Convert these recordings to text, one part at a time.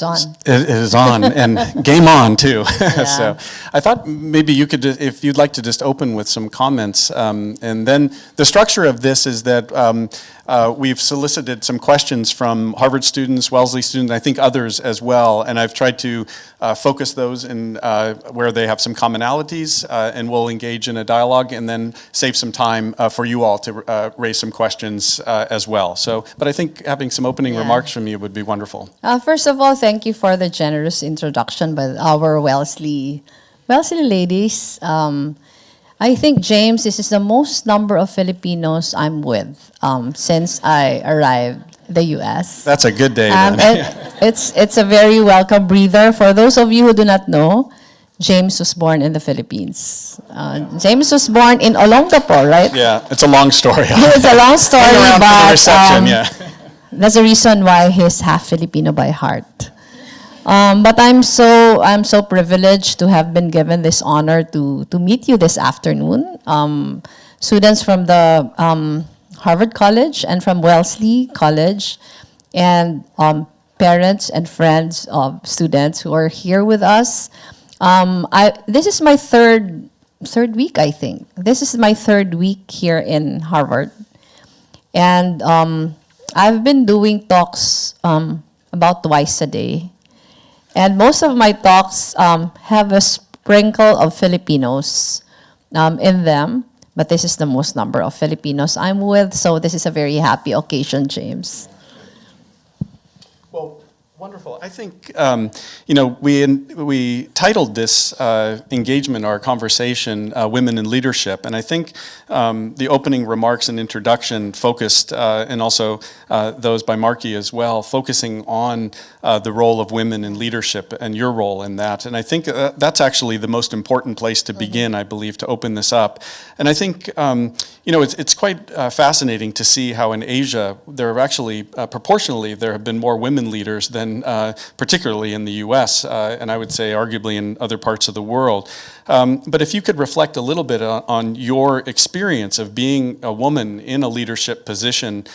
on. It is on, and game on, too. Yeah. So I thought maybe you could, if you'd like to just open with some comments. And then the structure of this is that we've solicited some questions from Harvard students, Wellesley students, I think others as well, and I've tried to focus those in where they have some commonalities, and we'll engage in a dialogue and then save some time for you all to raise some questions as well. So, but I think having some opening remarks from you would be wonderful. First of all, thank you for the generous introduction by our Wellesley ladies. I think, James, this is the most number of Filipinos I'm with since I arrived in the U.S. That's a good day, then. It's a very welcome breather. For those of you who do not know, James was born in the Philippines. James was born in Olongapo, right? Yeah, it's a long story. It's a long story, Hang around for the but reception, yeah. that's the reason why he's half Filipino by heart. But I'm so privileged to have been given this honor to meet you this afternoon. Students from the Harvard College and from Wellesley College, and parents and friends of students who are here with us. This is my third week, I think. This is my third week here in Harvard, and I've been doing talks about twice a day. And most of my talks have a sprinkle of Filipinos in them, but this is the most number of Filipinos I'm with, so this is a very happy occasion, James. Well, wonderful. I think, we titled this engagement, our conversation, Women in Leadership, and I think the opening remarks and introduction focused, and also those by Marky as well, focusing on the role of women in leadership and your role in that. And I think that's actually the most important place to begin, I believe, to open this up. And I think, it's quite fascinating to see how in Asia, there are actually, proportionally, there have been more women leaders than particularly in the US, and I would say arguably in other parts of the world. But if you could reflect a little bit on your experience of being a woman in a leadership position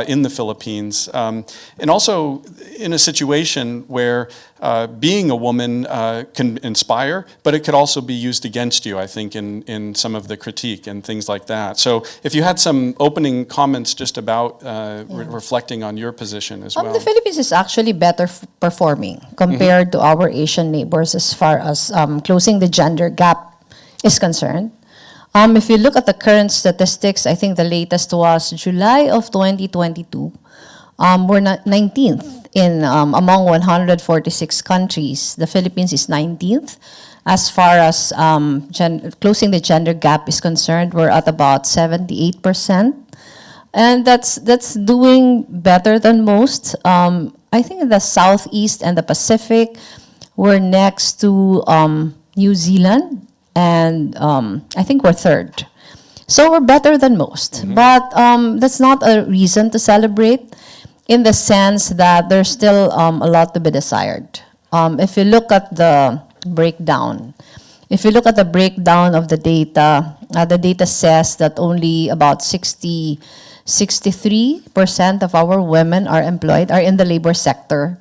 in the Philippines, and also in a situation where being a woman can inspire, but it could also be used against you, I think, in some of the critique and things like that. So if you had some opening comments just about reflecting on your position as well. The Philippines is actually better performing compared to our Asian neighbors as far as closing the gender gap is concerned. If you look at the current statistics, I think the latest was July of 2022. We're 19th in among 146 countries. The Philippines is 19th. As far as closing the gender gap is concerned, we're at about 78%. And that's doing better than most. I think in the Southeast and the Pacific, we're next to New Zealand, and I think we're third. So we're better than most. But that's not a reason to celebrate, in the sense that there's still a lot to be desired. If you look at the breakdown, of the data says that only about 63% of our women are employed, are in the labor sector.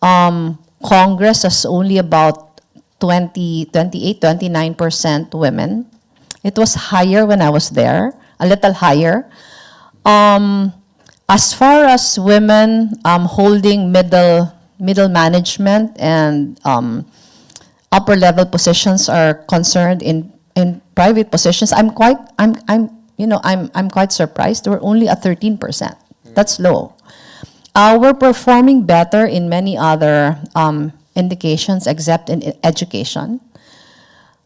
Congress has only about 29% women. It was higher when I was there, a little higher. As far as women holding middle management and upper level positions are concerned in private positions, I'm quite surprised. We're only at 13%. That's low. We're performing better in many other indications except in education.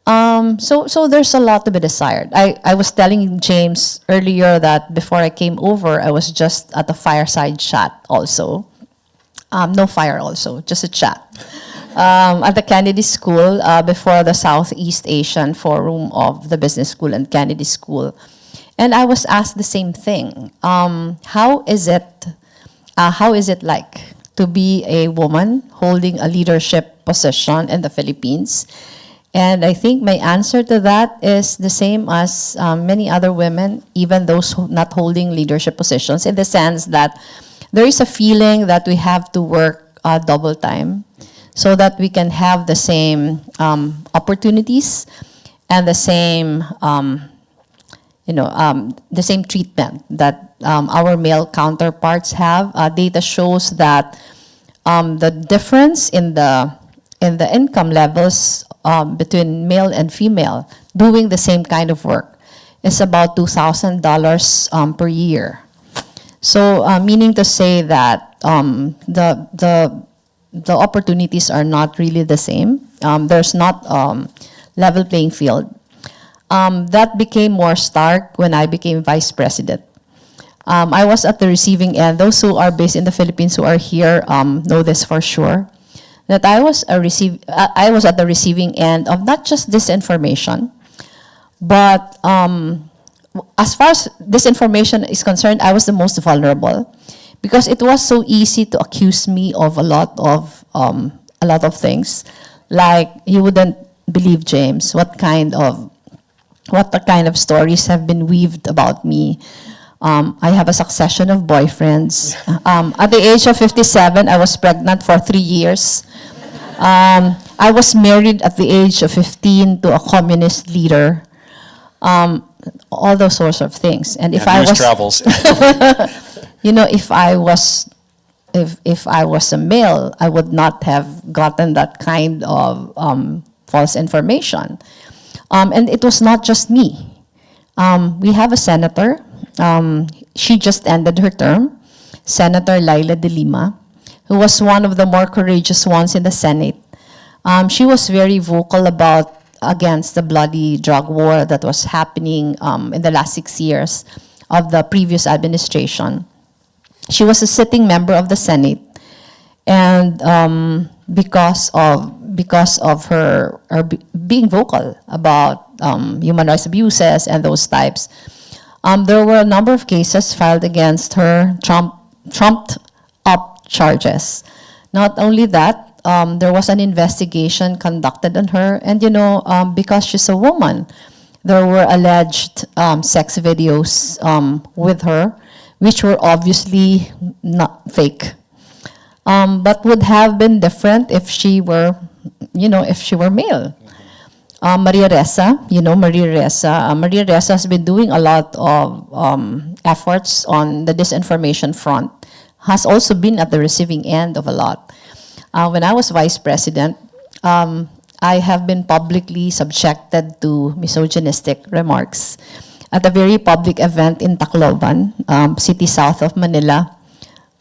So there's a lot to be desired. I was telling James earlier that before I came over, I was just at a fireside chat also. No fire also, just a chat. At the Kennedy School before the Southeast Asian Forum of the Business School and Kennedy School. And I was asked the same thing. How is it like to be a woman holding a leadership position in the Philippines? And I think my answer to that is the same as many other women, even those not holding leadership positions, in the sense that there is a feeling that we have to work double time. so that we can have the same opportunities and the same, the same treatment that our male counterparts have. Data shows that the difference in the income levels between male and female doing the same kind of work is about $2,000 per year. So, meaning to say that the opportunities are not really the same. There's not level playing field. That became more stark when I became vice president. I was at the receiving end. Those who are based in the Philippines who are here know this for sure. That I was at the receiving end of not just disinformation, but as far as this information is concerned, I was the most vulnerable because it was so easy to accuse me of a lot of things. Like, you wouldn't believe, James, what the kind of stories have been weaved about me. I have a succession of boyfriends. At the age of 57, I was pregnant for 3 years. I was married at the age of 15 to a communist leader. All those sorts of things. And if I was travels. if I was a male, I would not have gotten that kind of false information. And it was not just me. We have a senator. She just ended her term, Senator Laila de Lima, who was one of the more courageous ones in the Senate. She was very vocal against the bloody drug war that was happening in the last 6 years of the previous administration. She was a sitting member of the Senate, and because of her being vocal about human rights abuses and those types, there were a number of cases filed against her, trumped up charges. Not only that, there was an investigation conducted on her, and because she's a woman, there were alleged sex videos with her, which were obviously not fake, but would have been different if she were, male. Maria Ressa, Maria Ressa has been doing a lot of efforts on the disinformation front, has also been at the receiving end of a lot. When I was vice president, I have been publicly subjected to misogynistic remarks. At a very public event in Tacloban, city south of Manila,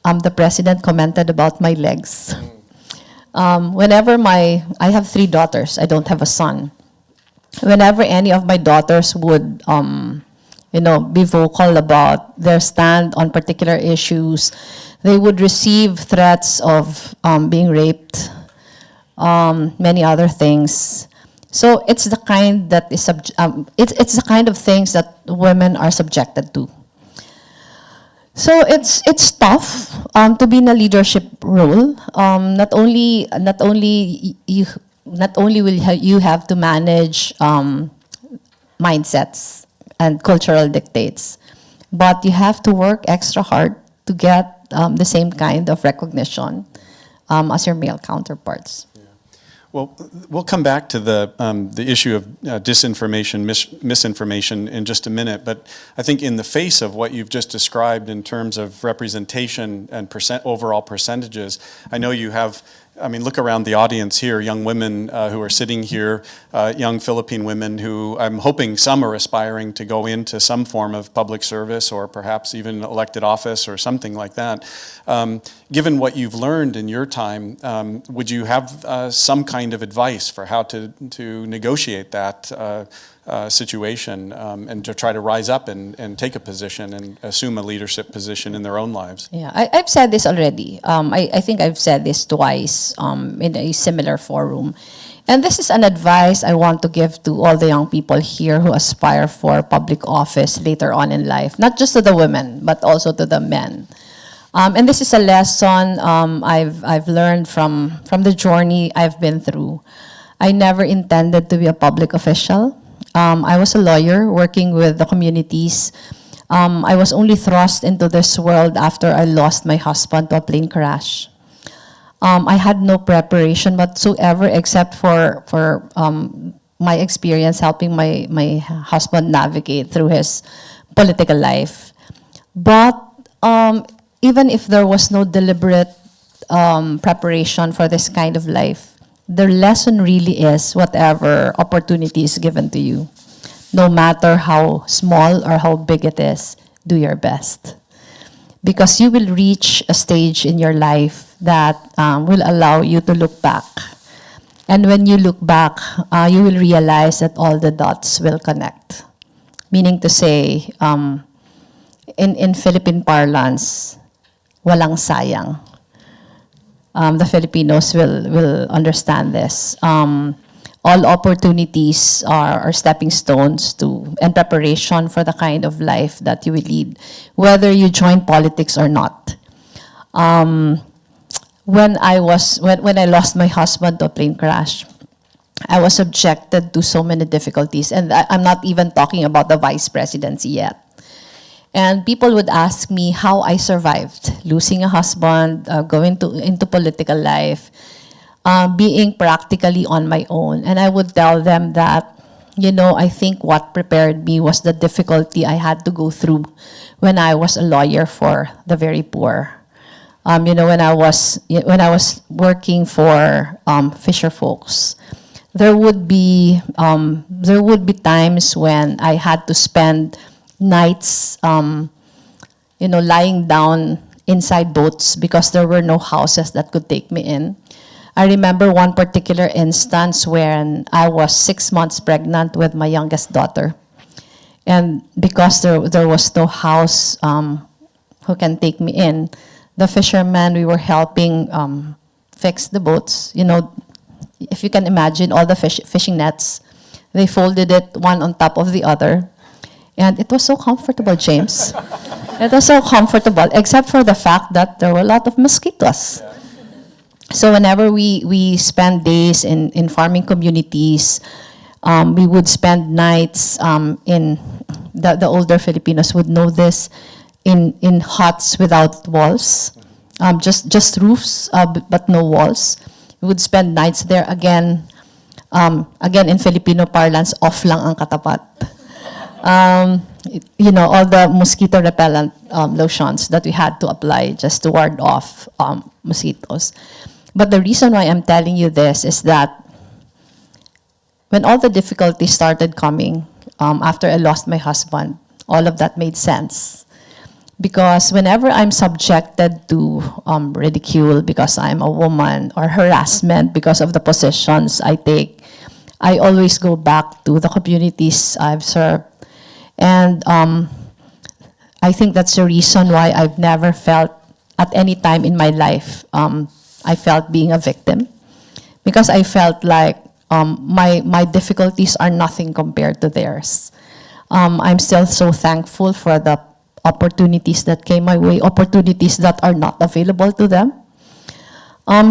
the president commented about my legs. I have 3 daughters, I don't have a son. Whenever any of my daughters would, be vocal about their stand on particular issues, they would receive threats of being raped, many other things. So it's the kind that is it's the kind of things that women are subjected to. So it's tough to be in a leadership role. Not only will you have to manage mindsets and cultural dictates, but you have to work extra hard to get the same kind of recognition as your male counterparts. Well, we'll come back to the issue of disinformation, misinformation in just a minute, but I think in the face of what you've just described in terms of representation and overall percentages, I know you have, look around the audience here, young women who are sitting here, young Philippine women who I'm hoping some are aspiring to go into some form of public service or perhaps even elected office or something like that. Given what you've learned in your time, would you have some kind of advice for how to negotiate that situation and to try to rise up and take a position and assume a leadership position in their own lives? Yeah, I've said this already. I think I've said this twice in a similar forum. And this is an advice I want to give to all the young people here who aspire for public office later on in life, not just to the women, but also to the men. And this is a lesson I've learned from the journey I've been through. I never intended to be a public official. I was a lawyer working with the communities. I was only thrust into this world after I lost my husband to a plane crash. I had no preparation whatsoever except for my experience helping my husband navigate through his political life. But even if there was no deliberate preparation for this kind of life, the lesson really is whatever opportunity is given to you, no matter how small or how big it is, do your best. Because you will reach a stage in your life that will allow you to look back. And when you look back, you will realize that all the dots will connect. Meaning to say, in Philippine parlance, walang sayang. The Filipinos will understand this. All opportunities are stepping stones to and preparation for the kind of life that you will lead, whether you join politics or not. When I lost my husband to a plane crash, I was subjected to so many difficulties, and I'm not even talking about the vice presidency yet. And people would ask me how I survived losing a husband, going into political life, being practically on my own. And I would tell them that, I think what prepared me was the difficulty I had to go through when I was a lawyer for the very poor. When I was working for fisher folks, there would be times when I had to spend nights, lying down inside boats because there were no houses that could take me in. I remember one particular instance when I was 6 months pregnant with my youngest daughter. And because there was no house who can take me in, the fishermen we were helping fix the boats, if you can imagine all the fishing nets, they folded it one on top of the other. And it was so comfortable, James. It was so comfortable, except for the fact that there were a lot of mosquitoes. Yeah. So whenever we spend days in farming communities, we would spend nights in, the older Filipinos would know this, in huts without walls, just roofs, but no walls. We would spend nights there again in Filipino parlance, off lang ang katapat. All the mosquito repellent lotions that we had to apply just to ward off mosquitoes. But the reason why I'm telling you this is that when all the difficulties started coming after I lost my husband, all of that made sense. Because whenever I'm subjected to ridicule because I'm a woman or harassment because of the positions I take, I always go back to the communities I've served. And I think that's the reason why I've never felt at any time in my life I felt being a victim, because I felt like my difficulties are nothing compared to theirs. I'm still so thankful for the opportunities that came my way, opportunities that are not available to them.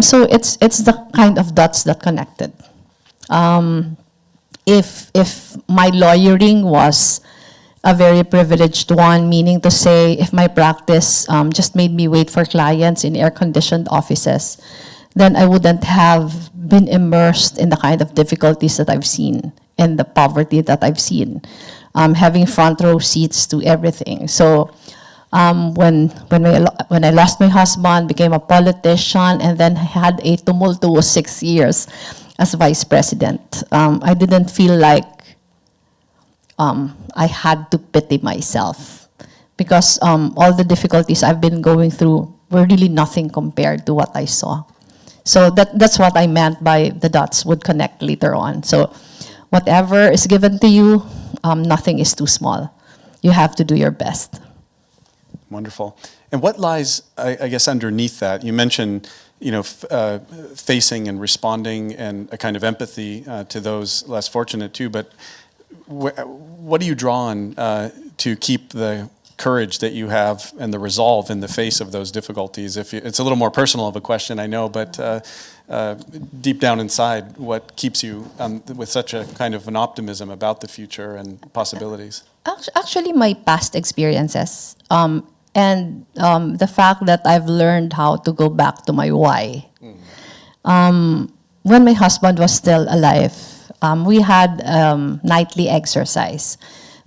So it's the kind of dots that connected. If my lawyering was a very privileged one, meaning to say if my practice just made me wait for clients in air-conditioned offices, then I wouldn't have been immersed in the kind of difficulties that I've seen and the poverty that I've seen, having front row seats to everything. So when I lost my husband, became a politician, and then had a tumultuous 6 years as vice president, I didn't feel like I had to pity myself, because all the difficulties I've been going through were really nothing compared to what I saw. So that's what I meant by the dots would connect later on. So whatever is given to you, nothing is too small. You have to do your best. Wonderful. And what lies, I guess, underneath that? You mentioned, facing and responding and a kind of empathy to those less fortunate too, but what do you draw on to keep the courage that you have and the resolve in the face of those difficulties? It's a little more personal of a question, I know, but deep down inside, what keeps you with such a kind of an optimism about the future and possibilities? Actually, my past experiences and the fact that I've learned how to go back to my why. when my husband was still alive, we had nightly exercise.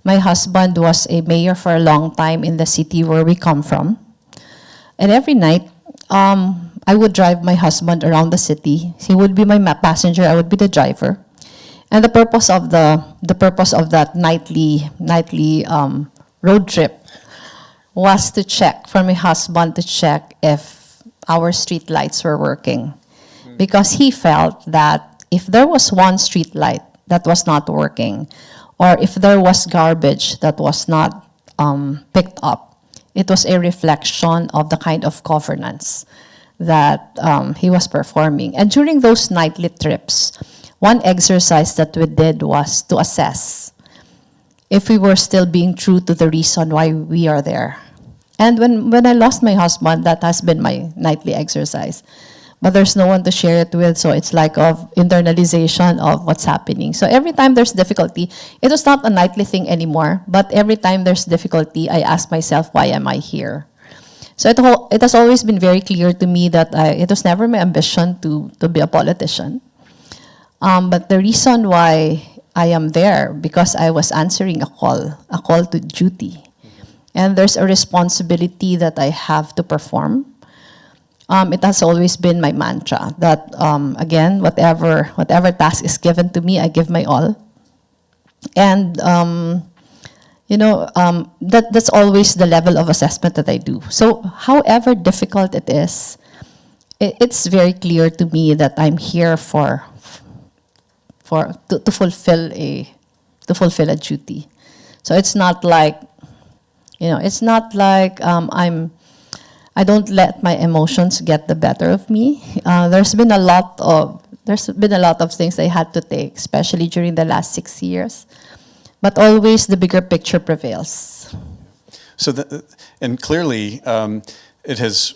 My husband was a mayor for a long time in the city where we come from. And every night, I would drive my husband around the city. He would be my passenger, I would be the driver. And the purpose of that nightly road trip was to check, for my husband to check if our street lights were working. Because he felt that if there was one street light that was not working, or if there was garbage that was not picked up, it was a reflection of the kind of governance that he was performing. And during those nightly trips, one exercise that we did was to assess if we were still being true to the reason why we are there. And when I lost my husband, that has been my nightly exercise. But there's no one to share it with, so it's like of internalization of what's happening. So every time there's difficulty, it was not a nightly thing anymore, but every time there's difficulty, I ask myself, why am I here? So it has always been very clear to me that it was never my ambition to be a politician. But the reason why I am there, because I was answering a call to duty. And there's a responsibility that I have to perform. It has always been my mantra that, again, whatever task is given to me, I give my all. And, that's always the level of assessment that I do. So however difficult it is, it's very clear to me that I'm here to fulfill a duty. So it's not like, I don't let my emotions get the better of me. There's been a lot of things I had to take, especially during the last 6 years. But always the bigger picture prevails. So, and clearly, it has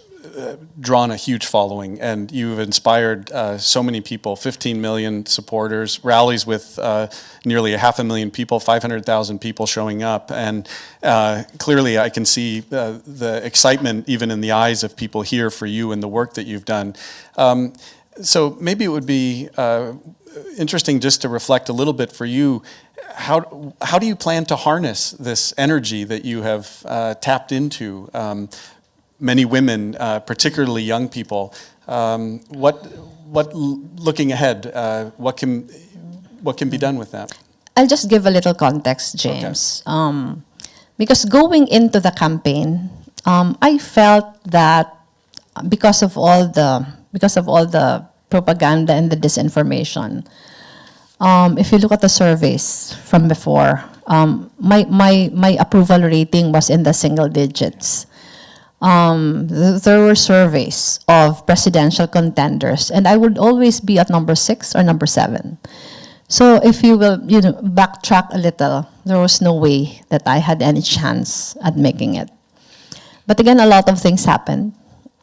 drawn a huge following, and you've inspired so many people, 15 million supporters, rallies with nearly 500,000 people, 500,000 people showing up. And clearly I can see the excitement even in the eyes of people here for you and the work that you've done. So maybe it would be interesting just to reflect a little bit for you. How do you plan to harness this energy that you have tapped into? Many women, particularly young people. What looking ahead? What can be done with that? I'll just give a little context, James. Okay. Because going into the campaign, I felt that because of all the propaganda and the disinformation, if you look at the surveys from before, my approval rating was in the single digits. There were surveys of presidential contenders, and I would always be at number 6 or number 7. So if you will, backtrack a little, there was no way that I had any chance at making it. But again, a lot of things happened.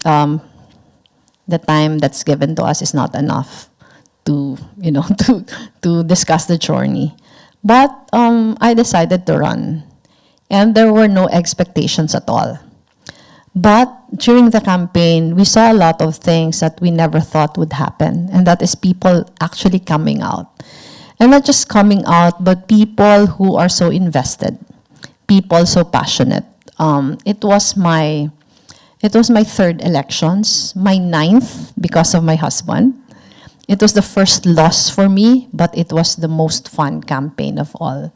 The time that's given to us is not enough to discuss the journey. But I decided to run, and there were no expectations at all. But during the campaign, we saw a lot of things that we never thought would happen, and that is people actually coming out. And not just coming out, but people who are so invested, people so passionate. It was my 3rd elections, my 9th because of my husband. It was the first loss for me, but it was the most fun campaign of all.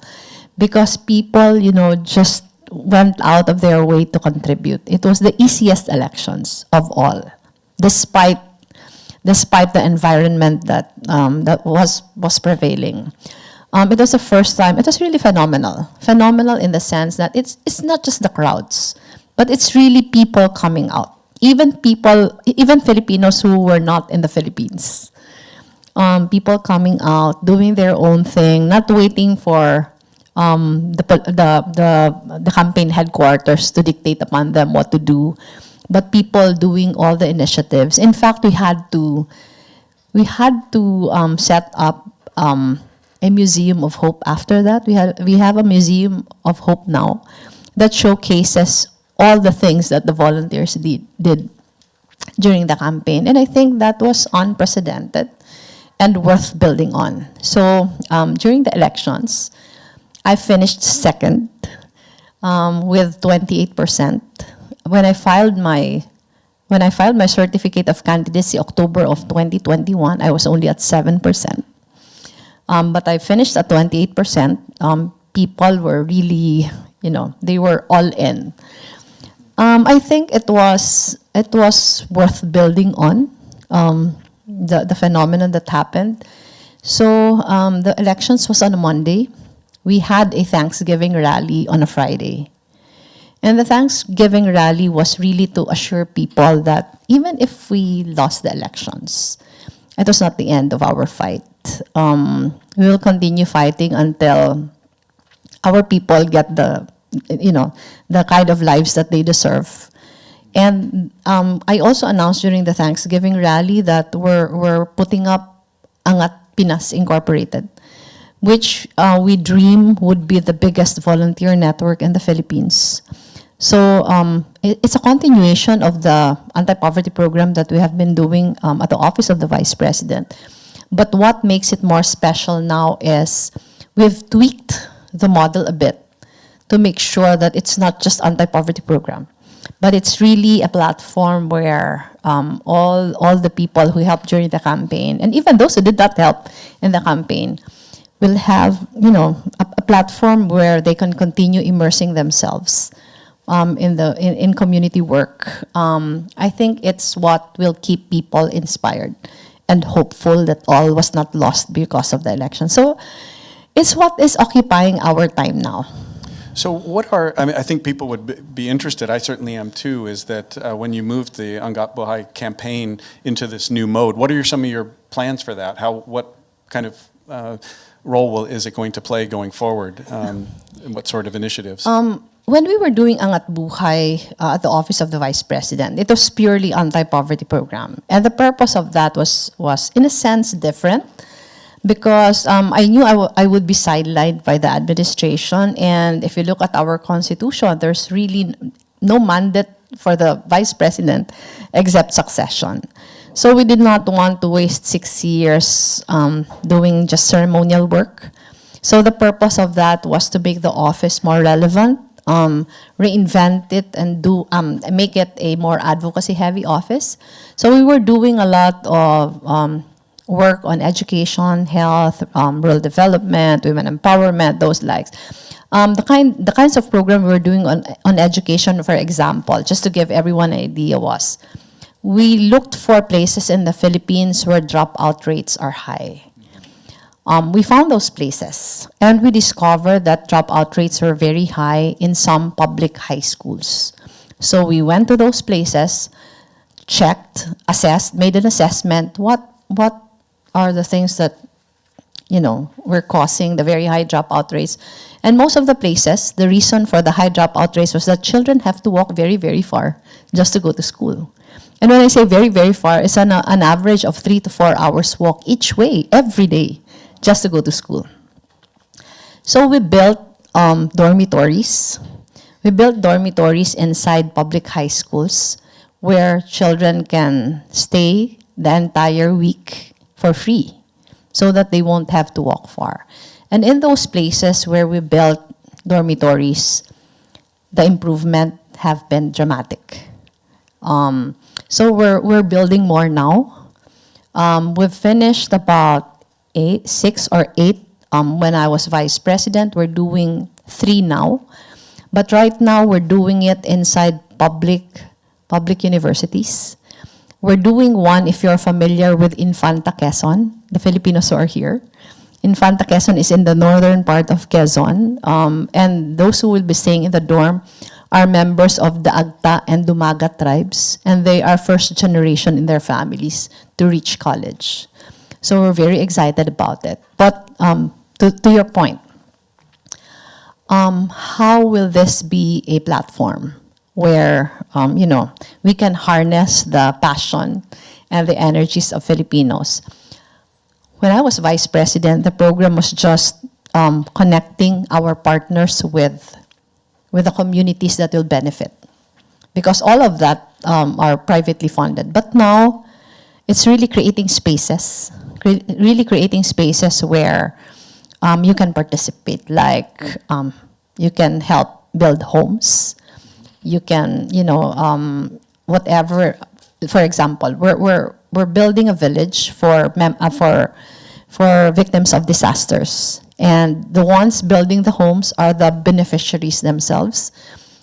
Because people, just went out of their way to contribute. It was the easiest elections of all, despite the environment that was prevailing. It was the first time. It was really phenomenal. Phenomenal in the sense that it's not just the crowds, but it's really people coming out. Even Filipinos who were not in the Philippines. People coming out, doing their own thing, not waiting for the campaign headquarters to dictate upon them what to do, but people doing all the initiatives. In fact, we had to set up a museum of hope after that. We have a museum of hope now that showcases all the things that the volunteers did. during the campaign. And I think that was unprecedented and worth building on. So during the elections, I finished second with 28%. When I filed my certificate of candidacy October of 2021, I was only at 7%. But I finished at 28%. People were really, they were all in. I think it was worth building on the phenomenon that happened. So the elections was on a Monday. We had a Thanksgiving rally on a Friday. And the Thanksgiving rally was really to assure people that even if we lost the elections, it was not the end of our fight. We will continue fighting until our people get the kind of lives that they deserve. And I also announced during the Thanksgiving rally that we're putting up Angat Pinas Incorporated, which we dream would be the biggest volunteer network in the Philippines. So it's a continuation of the anti-poverty program that we have been doing at the Office of the Vice President. But what makes it more special now is we've tweaked the model a bit to make sure that it's not just anti-poverty program, but it's really a platform where all the people who helped during the campaign, and even those who did not help in the campaign, will have a platform where they can continue immersing themselves in community work. I think it's what will keep people inspired and hopeful that all was not lost because of the election. So it's what is occupying our time now. So I think people would be interested, I certainly am too, is that when you moved the Angat Buhay campaign into this new mode, what are some of your plans for that? What kind of role is it going to play going forward? And what sort of initiatives? When we were doing Angat Buhay at the Office of the Vice President, it was purely anti-poverty program. And the purpose of that was in a sense different, because I knew I would be sidelined by the administration. And if you look at our constitution, there's really no mandate for the Vice President except succession. So we did not want to waste 6 years doing just ceremonial work. So the purpose of that was to make the office more relevant, reinvent it, and make it a more advocacy-heavy office. So we were doing a lot of work on education, health, rural development, women empowerment, those likes. The kinds of program we were doing on education, for example, just to give everyone an idea, was we looked for places in the Philippines where dropout rates are high. We found those places, and we discovered that dropout rates were very high in some public high schools. So we went to those places, checked, assessed, made an assessment. What are the things that were causing the very high dropout rates? And most of the places, the reason for the high dropout rates was that children have to walk very, very far just to go to school. And when I say very, very far, it's an average of 3 to 4 hours walk each way, every day, just to go to school. So we built dormitories. We built dormitories inside public high schools where children can stay the entire week for free so that they won't have to walk far. And in those places where we built dormitories, the improvement have been dramatic. So we're building more now. We've finished about 6 or 8 when I was vice president. We're doing 3 now. But right now, we're doing it inside public universities. We're doing one, if you're familiar with Infanta Quezon, the Filipinos who are here. Infanta Quezon is in the northern part of Quezon. And those who will be staying in the dorm are members of the Agta and Dumaga tribes. And they are first generation in their families to reach college. So we're very excited about it. But to your point, how will this be a platform where we can harness the passion and the energies of Filipinos? When I was vice president, the program was just connecting our partners with the communities that will benefit, because all of that are privately funded. But now, it's really creating spaces, where you can participate. Like you can help build homes. You can, whatever. For example, we're building a village for victims of disasters, and the ones building the homes are the beneficiaries themselves,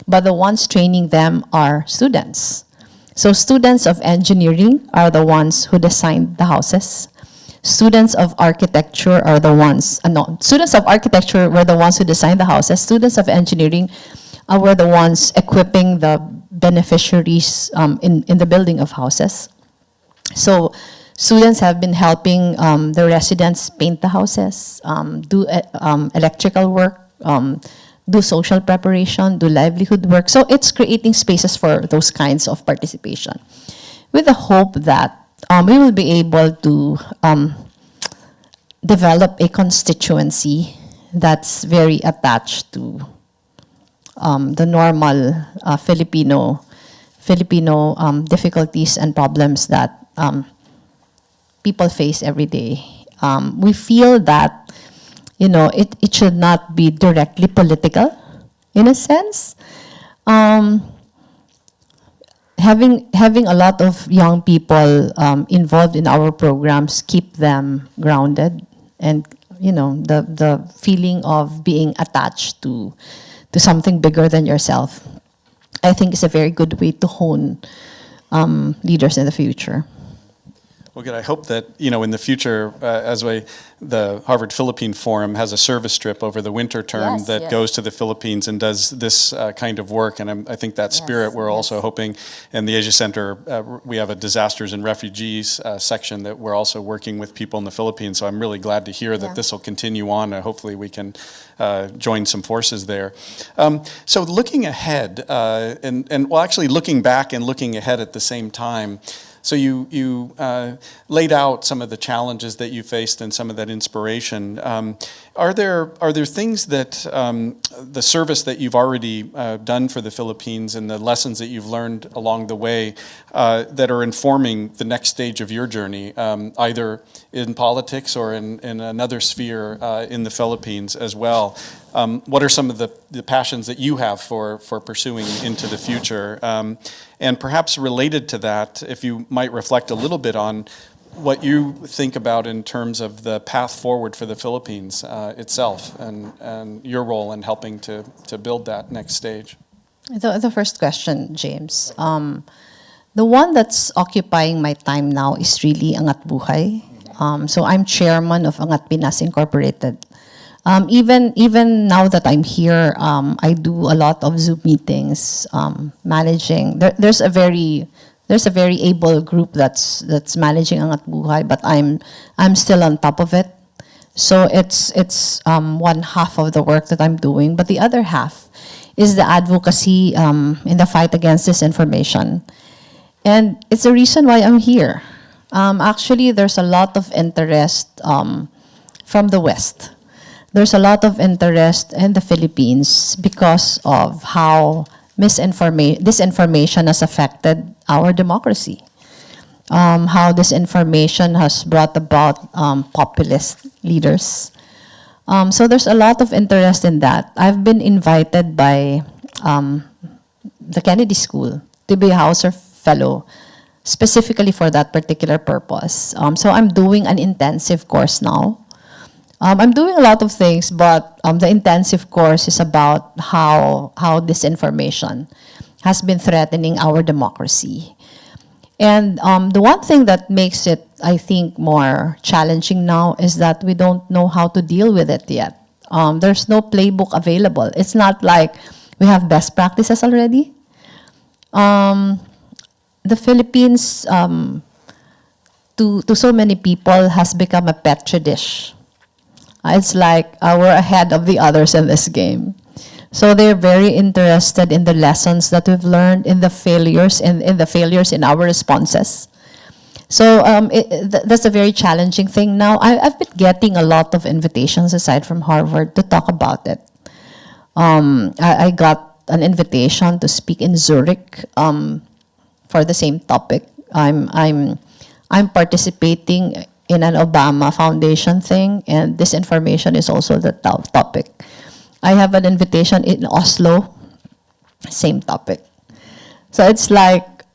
but the ones training them are students. So students of engineering are the ones who designed the houses. Students of architecture are the ones, students of architecture were the ones who designed the houses. Students of engineering were the ones equipping the beneficiaries in the building of houses. So students have been helping the residents paint the houses, do electrical work, do social preparation, do livelihood work. So it's creating spaces for those kinds of participation, with the hope that we will be able to develop a constituency that's very attached to the normal Filipino difficulties and problems that people face every day. We feel that it should not be directly political, in a sense. Having a lot of young people involved in our programs keep them grounded, and the feeling of being attached to something bigger than yourself, I think, is a very good way to hone leaders in the future. Well, good. I hope that, in the future, the Harvard Philippine Forum has a service trip over the winter term that goes to the Philippines and does this kind of work. And I think that spirit, we're also hoping, in the Asia Center, we have a disasters and refugees section that we're also working with people in the Philippines. So I'm really glad to hear that this will continue on. Hopefully we can join some forces there. So looking ahead, actually looking back and looking ahead at the same time, so you laid out some of the challenges that you faced and some of that inspiration. Are there things that the service that you've already done for the Philippines and the lessons that you've learned along the way that are informing the next stage of your journey, either in politics or in another sphere in the Philippines as well? What are some of the passions that you have for pursuing into the future? And perhaps related to that, if you might reflect a little bit on what you think about in terms of the path forward for the Philippines itself and your role in helping to build that next stage. The first question, James. The one that's occupying my time now is really Angat Buhay. So I'm chairman of Angat Pinas Incorporated. Even now that I'm here, I do a lot of Zoom meetings, managing. There's a very able group that's managing Angat Buhay, but I'm still on top of it. So it's one half of the work that I'm doing, but the other half is the advocacy in the fight against disinformation, and it's the reason why I'm here. Actually, there's a lot of interest from the West. There's a lot of interest in the Philippines because of how disinformation has affected our democracy. How disinformation has brought about populist leaders. So there's a lot of interest in that. I've been invited by the Kennedy School to be a Hauser Fellow, specifically for that particular purpose. So I'm doing an intensive course now. I'm doing a lot of things, but the intensive course is about how disinformation has been threatening our democracy. And the one thing that makes it, I think, more challenging now is that we don't know how to deal with it yet. There's no playbook available. It's not like we have best practices already. The Philippines, to so many people, has become a petri dish. It's like we're ahead of the others in this game. So they're very interested in the lessons that we've learned, in the failures, in the failures in our responses. So that's a very challenging thing. Now, I've been getting a lot of invitations aside from Harvard to talk about it. I got an invitation to speak in Zurich for for the same topic. I'm participating in an Obama Foundation thing, and this information is also the topic. I have an invitation in Oslo, same topic. So it's like,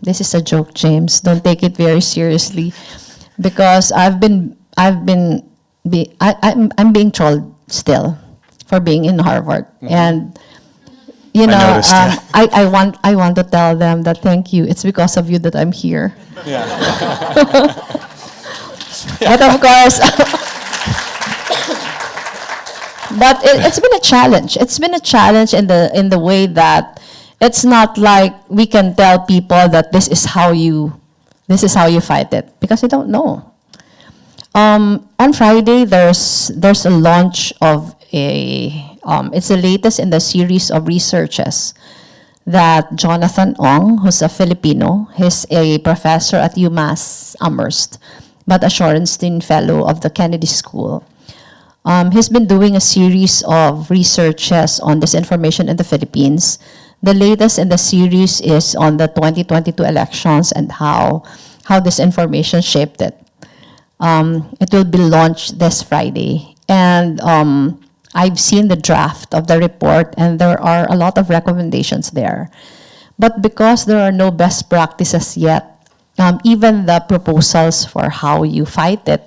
this is a joke, James. Don't take it very seriously, because I'm being trolled still for being in Harvard, and I noticed, yeah. I want to tell them that thank you. It's because of you that I'm here. Yeah. But of course, but it's been a challenge. It's been a challenge in the way that it's not like we can tell people that this is how you fight it, because they don't know. On Friday, there's a launch of it's the latest in the series of researches that Jonathan Ong, who's a Filipino, he's a professor at UMass Amherst, but a Shorenstein Fellow of the Kennedy School. He's been doing a series of researches on disinformation in the Philippines. The latest in the series is on the 2022 elections and how disinformation shaped it. It will be launched this Friday. And I've seen the draft of the report, and there are a lot of recommendations there. But because there are no best practices yet, even the proposals for how you fight it,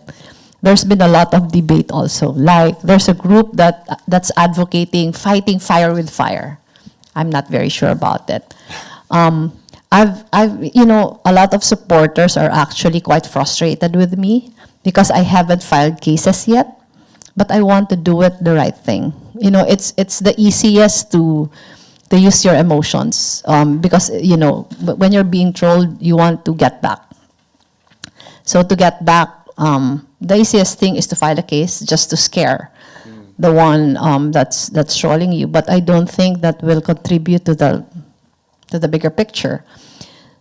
there's been a lot of debate also. Like, there's a group that's advocating fighting fire with fire. I'm not very sure about it. A lot of supporters are actually quite frustrated with me because I haven't filed cases yet, but I want to do it the right thing. It's the easiest to use your emotions, because, when you're being trolled, you want to get back. So to get back, the easiest thing is to file a case just to scare the one that's trolling you. But I don't think that will contribute to the bigger picture.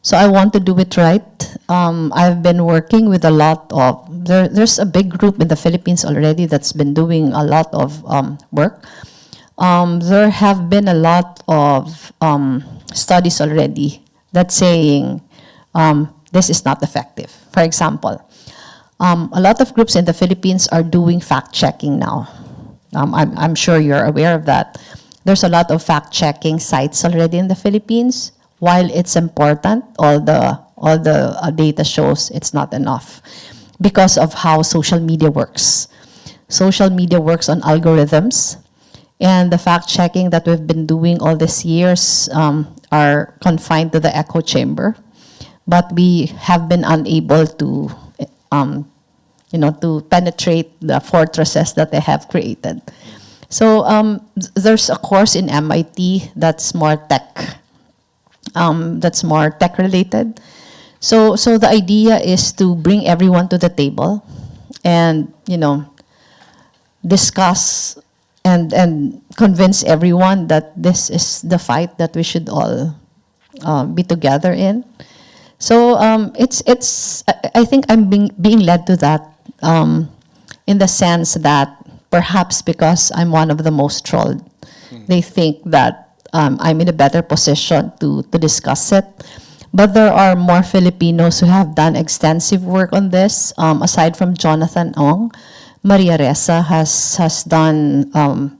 So I want to do it right. I've been working with a lot of, there's a big group in the Philippines already that's been doing a lot of work. There have been a lot of studies already that's saying this is not effective. For example, a lot of groups in the Philippines are doing fact-checking now. I'm sure you're aware of that. There's a lot of fact-checking sites already in the Philippines. While it's important, all the data shows it's not enough because of how social media works. Social media works on algorithms, and the fact-checking that we've been doing all these years are confined to the echo chamber. But we have been unable to, to penetrate the fortresses that they have created. So there's a course in MIT that's more tech related. So the idea is to bring everyone to the table and, discuss and convince everyone that this is the fight that we should all be together in. So I think I'm being led to that in the sense that perhaps because I'm one of the most trolled, they think that I'm in a better position to discuss it. But there are more Filipinos who have done extensive work on this. Aside from Jonathan Ong, Maria Ressa has done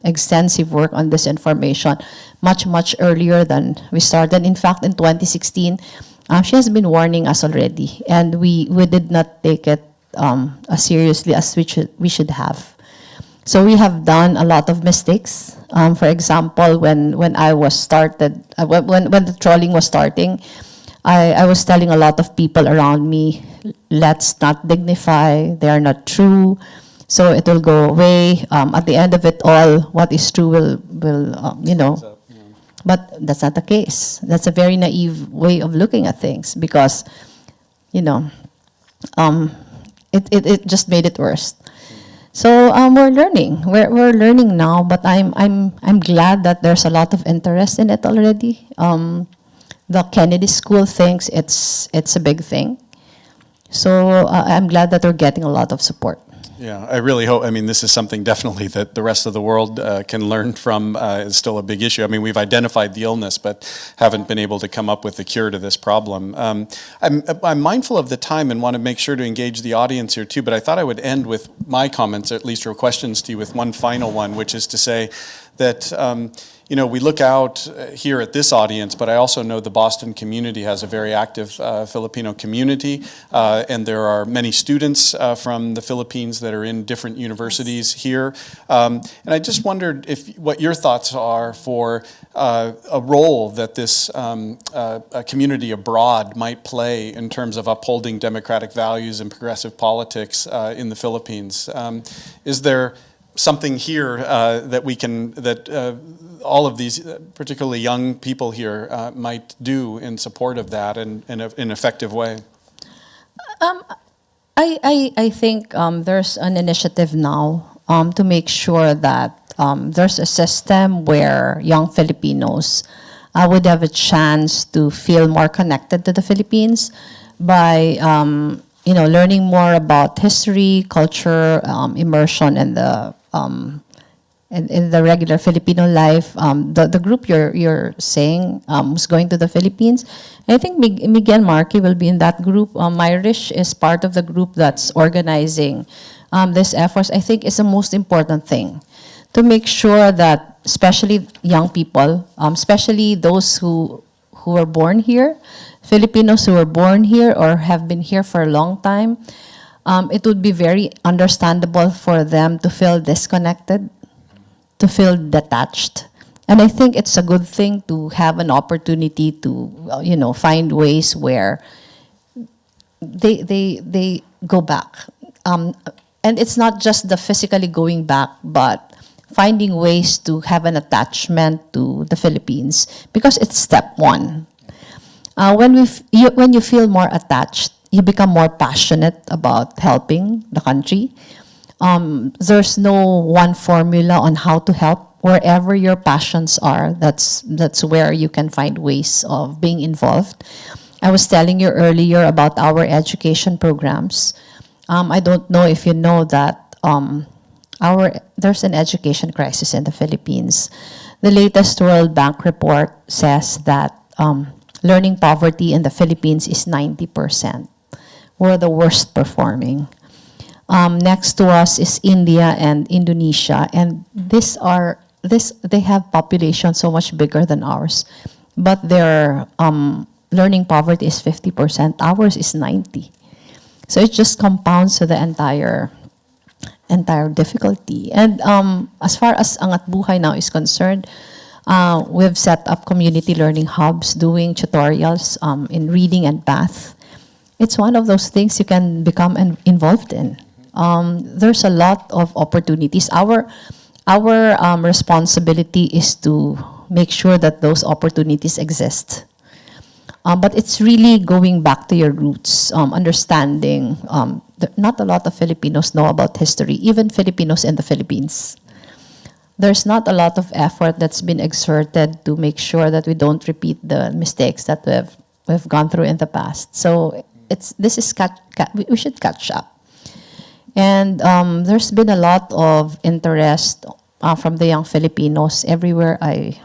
extensive work on this information much earlier than we started. In fact, in 2016, she has been warning us already, and we did not take it as seriously as we should have. So we have done a lot of mistakes. For example, when I was started, when the trolling was starting, I was telling a lot of people around me, let's not dignify, they are not true, so it will go away. At the end of it all, what is true will. But that's not the case. That's a very naive way of looking at things because, it just made it worse. So we're learning. We're learning now, but I'm glad that there's a lot of interest in it already. The Kennedy School thinks it's a big thing. So I'm glad that we're getting a lot of support. Yeah, I really hope, I mean, this is something definitely that the rest of the world can learn from. It's still a big issue. I mean, we've identified the illness, but haven't been able to come up with a cure to this problem. I'm mindful of the time and want to make sure to engage the audience here too, but I thought I would end with my comments, or at least, or questions to you, with one final one, which is to say that you know, we look out here at this audience, but I also know the Boston community has a very active Filipino community, and there are many students from the Philippines that are in different universities here. And I just wondered what your thoughts are for a role that this a community abroad might play in terms of upholding democratic values and progressive politics in the Philippines. Is there something here that we can, that all of these, particularly young people here, might do in support of that in an effective way? I think there's an initiative now to make sure that there's a system where young Filipinos would have a chance to feel more connected to the Philippines by you know, learning more about history, culture, immersion, and in the regular Filipino life. The group you're saying was going to the Philippines. I think Miguel Marquez will be in that group. Myrish is part of the group that's organizing this efforts. I think is the most important thing to make sure that, especially young people, especially those who were born here, Filipinos who were born here or have been here for a long time, it would be very understandable for them to feel disconnected, to feel detached. And I think it's a good thing to have an opportunity to, you know, find ways where they go back. And it's not just the physically going back, but finding ways to have an attachment to the Philippines, because it's step one. When you feel more attached, you become more passionate about helping the country. There's no one formula on how to help. Wherever your passions are, that's where you can find ways of being involved. I was telling you earlier about our education programs. I don't know if you know that there's an education crisis in the Philippines. The latest World Bank report says that learning poverty in the Philippines is 90%. We're the worst performing. Next to us is India and Indonesia, and they have population so much bigger than ours, but their learning poverty is 50%. Ours is 90%. So it just compounds to the entire difficulty. And as far as Angat Buhay now is concerned, we've set up community learning hubs doing tutorials in reading and math. It's one of those things you can become involved in. There's a lot of opportunities. Our responsibility is to make sure that those opportunities exist. But it's really going back to your roots, understanding. Not a lot of Filipinos know about history, even Filipinos in the Philippines. There's not a lot of effort that's been exerted to make sure that we don't repeat the mistakes that we've gone through in the past. So we should catch up. And there's been a lot of interest from the young Filipinos everywhere I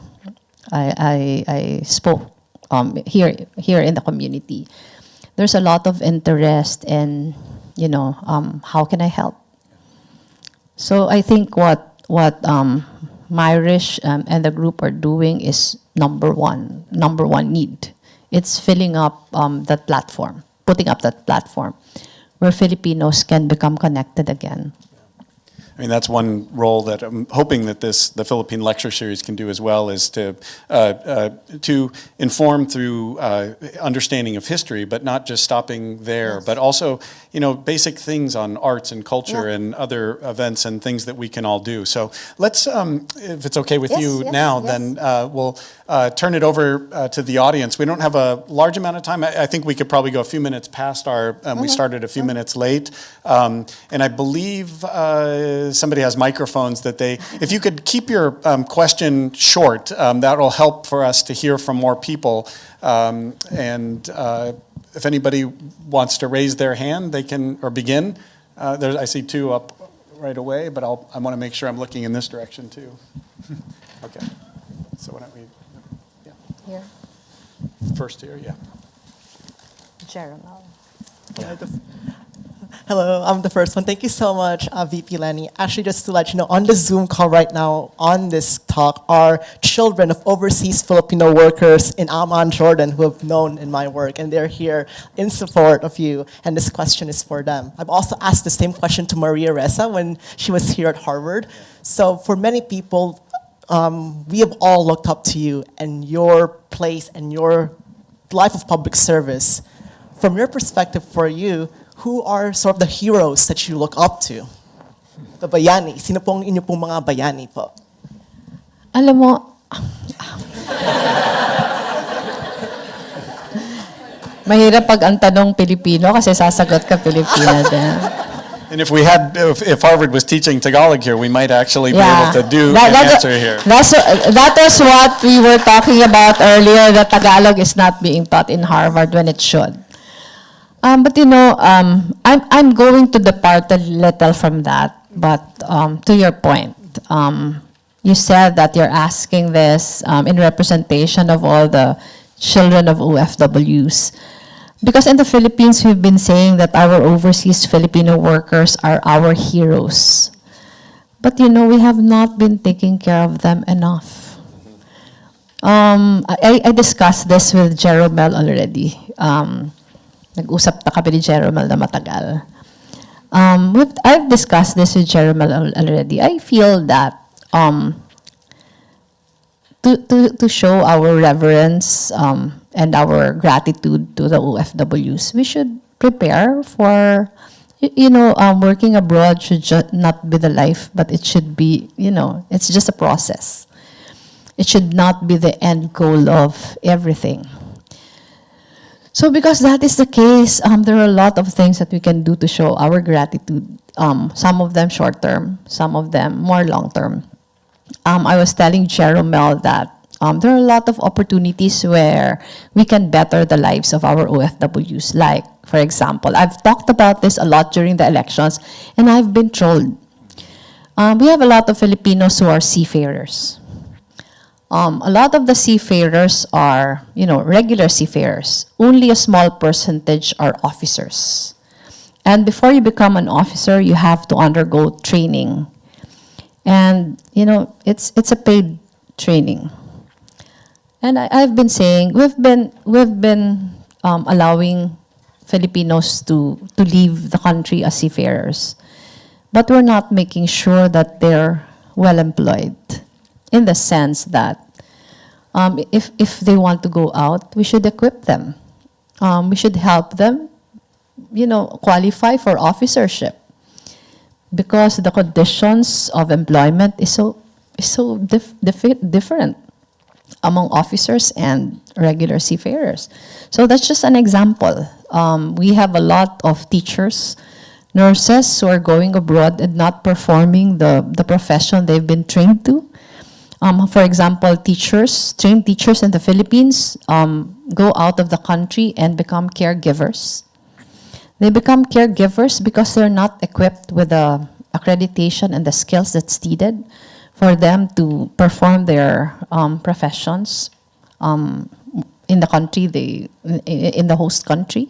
spoke here in the community. There's a lot of interest in, you know, how can I help? So I think what Myrish and the group are doing is number one need. It's filling up that platform, putting up that platform where Filipinos can become connected again. I mean, that's one role that I'm hoping that the Philippine lecture series can do as well, is to inform through understanding of history, but not just stopping there, but also, you know, basic things on arts and culture and other events and things that we can all do. So let's, if it's okay with you now, then we'll turn it over to the audience. We don't have a large amount of time. I think we could probably go a few minutes past our, we started a few minutes late. And I believe somebody has microphones that if you could keep your question short, that will help for us to hear from more people. And if anybody wants to raise their hand, they can, or begin, I see two up right away, but I want to make sure I'm looking in this direction too. Okay. So why don't we, yeah. Here. First here, yeah. Jeremy. Hello, I'm the first one. Thank you so much, VP Leni. Actually, just to let you know, on the Zoom call right now, on this talk, are children of overseas Filipino workers in Amman, Jordan, who have known in my work, and they're here in support of you, and this question is for them. I've also asked the same question to Maria Ressa when she was here at Harvard. So for many people, we have all looked up to you and your place and your life of public service. From your perspective, for you, who are sort of the heroes that you look up to? The bayani. Sino pong inyo pong mga bayani po? Alam mo, mahirap pag ang tanong Pilipino kasi sasagot ka Pilipina din. And if if Harvard was teaching Tagalog here, we might actually be able to do an answer here. That is what we were talking about earlier, that Tagalog is not being taught in Harvard when it should. But you know, I'm going to depart a little from that. But to your point, you said that you're asking this in representation of all the children of OFWs. Because in the Philippines, we've been saying that our overseas Filipino workers are our heroes. But you know, we have not been taking care of them enough. I discussed this with Jeromel already. Nag-usap na kami ni Jeromel na matagal. I've discussed this with Jeromel already. I feel that to show our reverence and our gratitude to the OFWs, we should prepare for, you know, working abroad should not be the life, but it should be, you know, it's just a process. It should not be the end goal of everything. So because that is the case, there are a lot of things that we can do to show our gratitude. Some of them short-term, some of them more long-term. I was telling Jeromel that there are a lot of opportunities where we can better the lives of our OFWs. Like, for example, I've talked about this a lot during the elections, and I've been trolled. We have a lot of Filipinos who are seafarers. A lot of the seafarers are, you know, regular seafarers. Only a small percentage are officers. And before you become an officer, you have to undergo training. And, you know, it's a paid training. And I've been saying, we've been allowing Filipinos to leave the country as seafarers. But we're not making sure that they're well employed. In the sense that if they want to go out, we should equip them. We should help them, you know, qualify for officership. Because the conditions of employment is so different among officers and regular seafarers. So that's just an example. We have a lot of teachers, nurses who are going abroad and not performing the profession they've been trained to. For example, trained teachers in the Philippines go out of the country and become caregivers. They become caregivers because they're not equipped with the accreditation and the skills that's needed for them to perform their professions in the country, in the host country.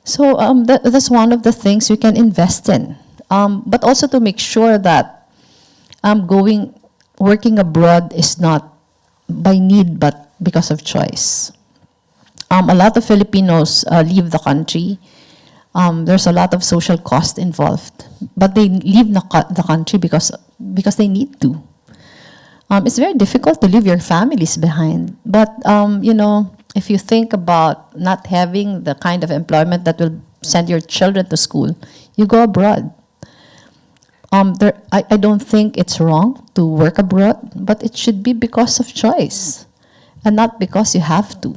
So that's one of the things we can invest in. But also to make sure that working abroad is not by need, but because of choice. A lot of Filipinos leave the country. There's a lot of social cost involved, but they leave the country because they need to. It's very difficult to leave your families behind. But, you know, if you think about not having the kind of employment that will send your children to school, you go abroad. I don't think it's wrong to work abroad, but it should be because of choice, and not because you have to.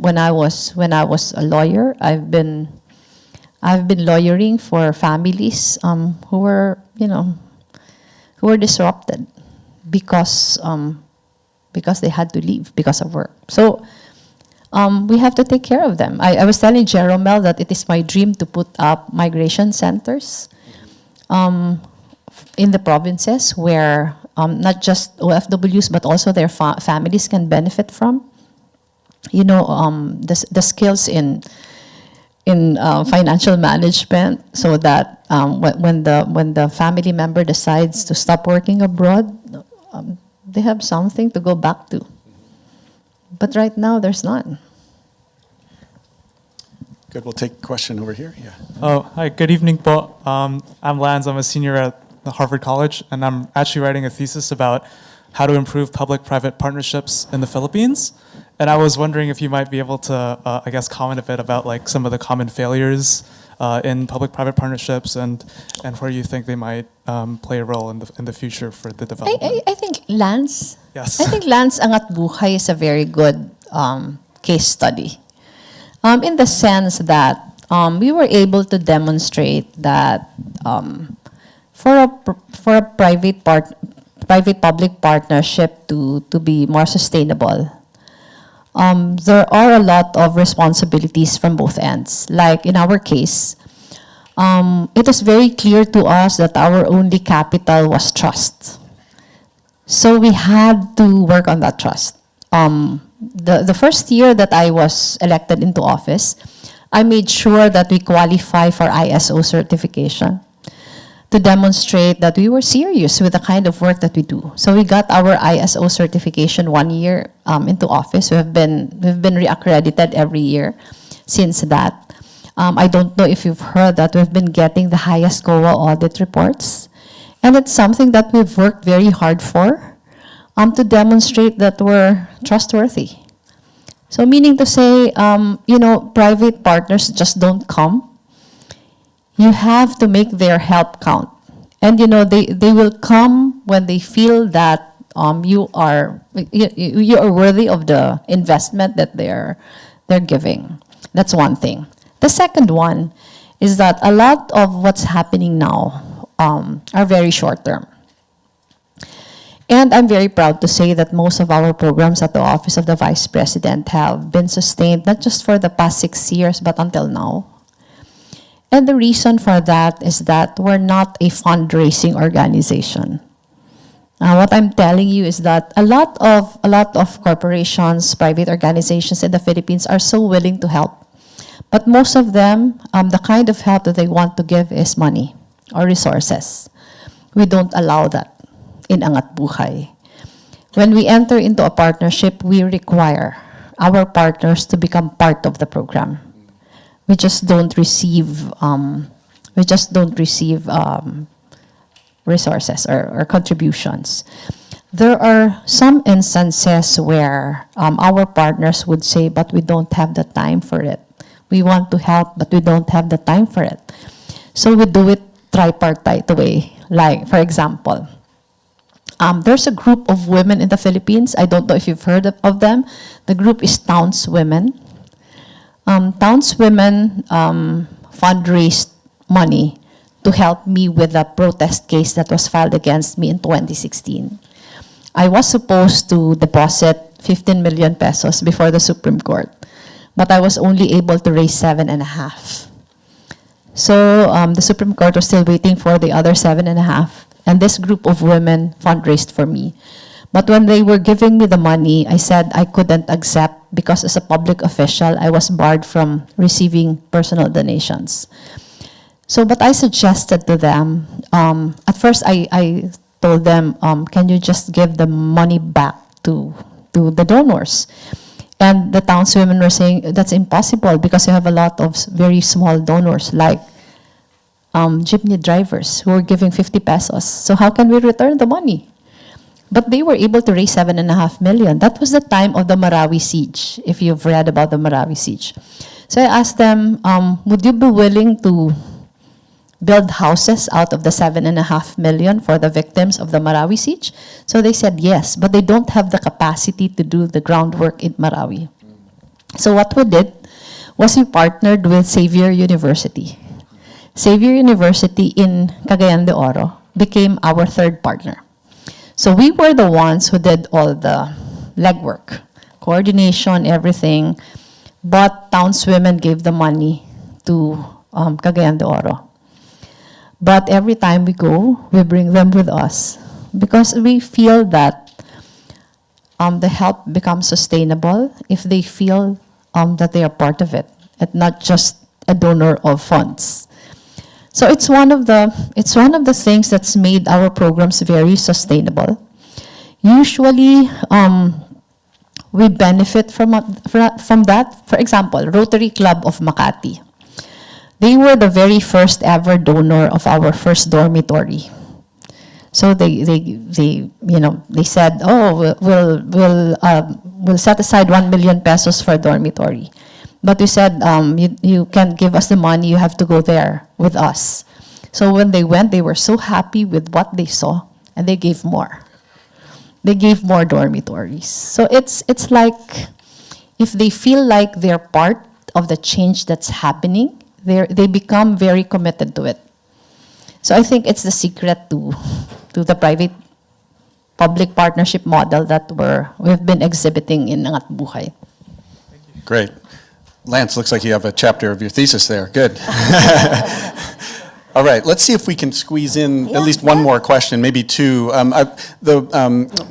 When I was a lawyer, I've been lawyering for families who were disrupted because they had to leave because of work. So we have to take care of them. I was telling Jeromel that it is my dream to put up migration centers in the provinces where not just OFWs but also their families can benefit from. You know, the skills in financial management, so that when the family member decides to stop working abroad, they have something to go back to. But right now, there's none. Good. We'll take a question over here. Yeah. Oh, hi. Good evening, po. I'm Lance. I'm a senior at the Harvard College, and I'm actually writing a thesis about how to improve public-private partnerships in the Philippines. And I was wondering if you might be able to, I guess, comment a bit about like some of the common failures in public-private partnerships and where you think they might play a role in the future for the development. I think Lance. Yes. I think Lance Angat Buhay is a very good case study, in the sense that we were able to demonstrate that for a private-public partnership to be more sustainable, there are a lot of responsibilities from both ends. Like in our case, it was very clear to us that our only capital was trust. So we had to work on that trust. The first year that I was elected into office, I made sure that we qualify for ISO certification to demonstrate that we were serious with the kind of work that we do. So we got our ISO certification 1 year into office. We've been reaccredited every year since that. I don't know if you've heard that we've been getting the highest COA audit reports. And it's something that we've worked very hard for, to demonstrate that we're trustworthy. So meaning to say, private partners just don't come. You have to make their help count. And they will come when they feel that you are worthy of the investment that they're giving. That's one thing. The second one is that a lot of what's happening now are very short term. And I'm very proud to say that most of our programs at the Office of the Vice President have been sustained not just for the past 6 years, but until now. And the reason for that is that we're not a fundraising organization. What I'm telling you is that a lot of corporations, private organizations in the Philippines are so willing to help. But most of them, the kind of help that they want to give is money or resources. We don't allow that in Angat Buhay. When we enter into a partnership, we require our partners to become part of the program. We just don't receive resources or contributions. There are some instances where our partners would say, but we don't have the time for it. We want to help, but we don't have the time for it. So we do it tripartite way. Like, for example, there's a group of women in the Philippines. I don't know if you've heard of them. The group is Towns Women. Towns Women fundraised money to help me with a protest case that was filed against me in 2016. I was supposed to deposit 15 million pesos before the Supreme Court, but I was only able to raise 7.5. So the Supreme Court was still waiting for the other 7.5, and this group of women fundraised for me. But when they were giving me the money, I said I couldn't accept because as a public official, I was barred from receiving personal donations. So, but I suggested to them, at first I told them, can you just give the money back to the donors? And the townswomen were saying, that's impossible because you have a lot of very small donors like jeepney drivers who are giving 50 pesos. So how can we return the money? But they were able to raise 7.5 million. That was the time of the Marawi siege, if you've read about the Marawi siege. So I asked them, would you be willing to build houses out of the 7.5 million for the victims of the Marawi siege? So they said yes, but they don't have the capacity to do the groundwork in Marawi. So what we did was we partnered with Xavier University. Xavier University in Cagayan de Oro became our third partner. So we were the ones who did all the legwork, coordination, everything. But townswomen gave the money to Cagayan de Oro. But every time we go, we bring them with us because we feel that the help becomes sustainable if they feel that they are part of it and not just a donor of funds. So it's one of the things that's made our programs very sustainable. Usually, we benefit from that. For example, Rotary Club of Makati. They were the very first ever donor of our first dormitory. So they said, oh, we'll set aside 1 million pesos for dormitory. But we said, you can't give us the money, you have to go there with us. So when they went, they were so happy with what they saw, and they gave more. They gave more dormitories. So it's like, if they feel like they're part of the change that's happening, they become very committed to it. So I think it's the secret to the private-public partnership model that we've been exhibiting in Angat Buhay. Great. Lance, looks like you have a chapter of your thesis there. Good. All right, let's see if we can squeeze in at least one more question, maybe two. The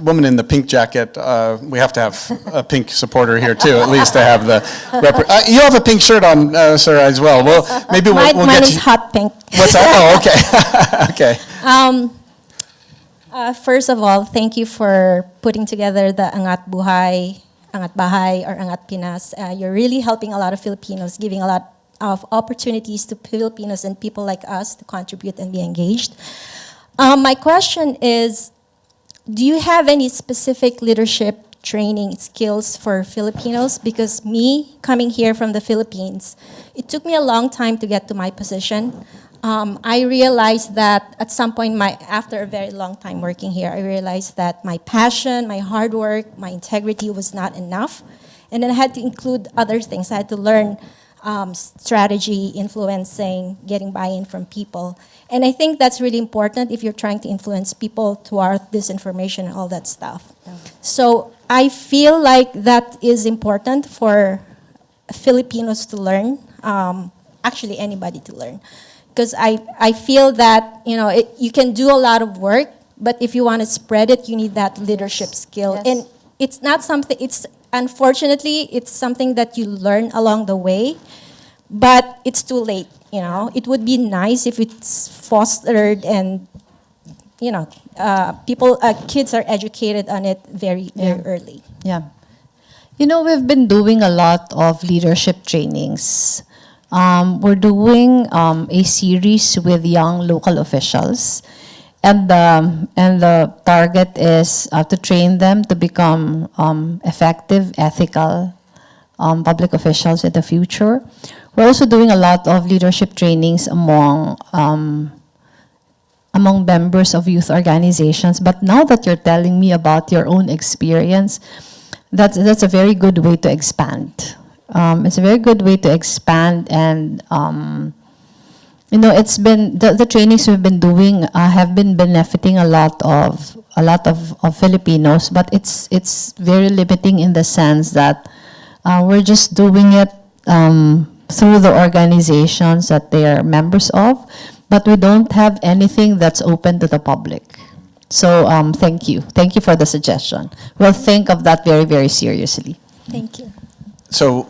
woman in the pink jacket, we have to have a pink supporter here too, at least to have the... you have a pink shirt on, sir, as well. Well, maybe we'll Mine get is hot pink. What's that? Oh, okay. Okay. First of all, thank you for putting together the Angat Buhay, Angat Bahay, or Angat Pinas. You're really helping a lot of Filipinos, giving a lot of opportunities to Filipinos and people like us to contribute and be engaged. My question is, do you have any specific leadership training skills for Filipinos? Because me, coming here from the Philippines, it took me a long time to get to my position. I realized that at some point, after a very long time working here, I realized that my passion, my hard work, my integrity was not enough. And then I had to include other things. I had to learn strategy, influencing, getting buy-in from people. And I think that's really important if you're trying to influence people toward this information and all that stuff. Yeah. So I feel like that is important for Filipinos to learn, actually anybody to learn. Because I feel that, you can do a lot of work, but if you want to spread it, you need that leadership skill. Yes. And it's not something, unfortunately, it's something that you learn along the way, but it's too late, It would be nice if it's fostered and, kids are educated on it very early. Yeah. We've been doing a lot of leadership trainings. We're doing a series with young local officials. And the target is to train them to become effective, ethical public officials in the future. We're also doing a lot of leadership trainings among members of youth organizations. But now that you're telling me about your own experience, that's a very good way to expand. It's a very good way to expand, and it's been the trainings we've been doing have been benefiting a lot of Filipinos, but it's very limiting in the sense that we're just doing it through the organizations that they are members of, but we don't have anything that's open to the public. So thank you for the suggestion. We'll think of that very, very seriously. Thank you. So,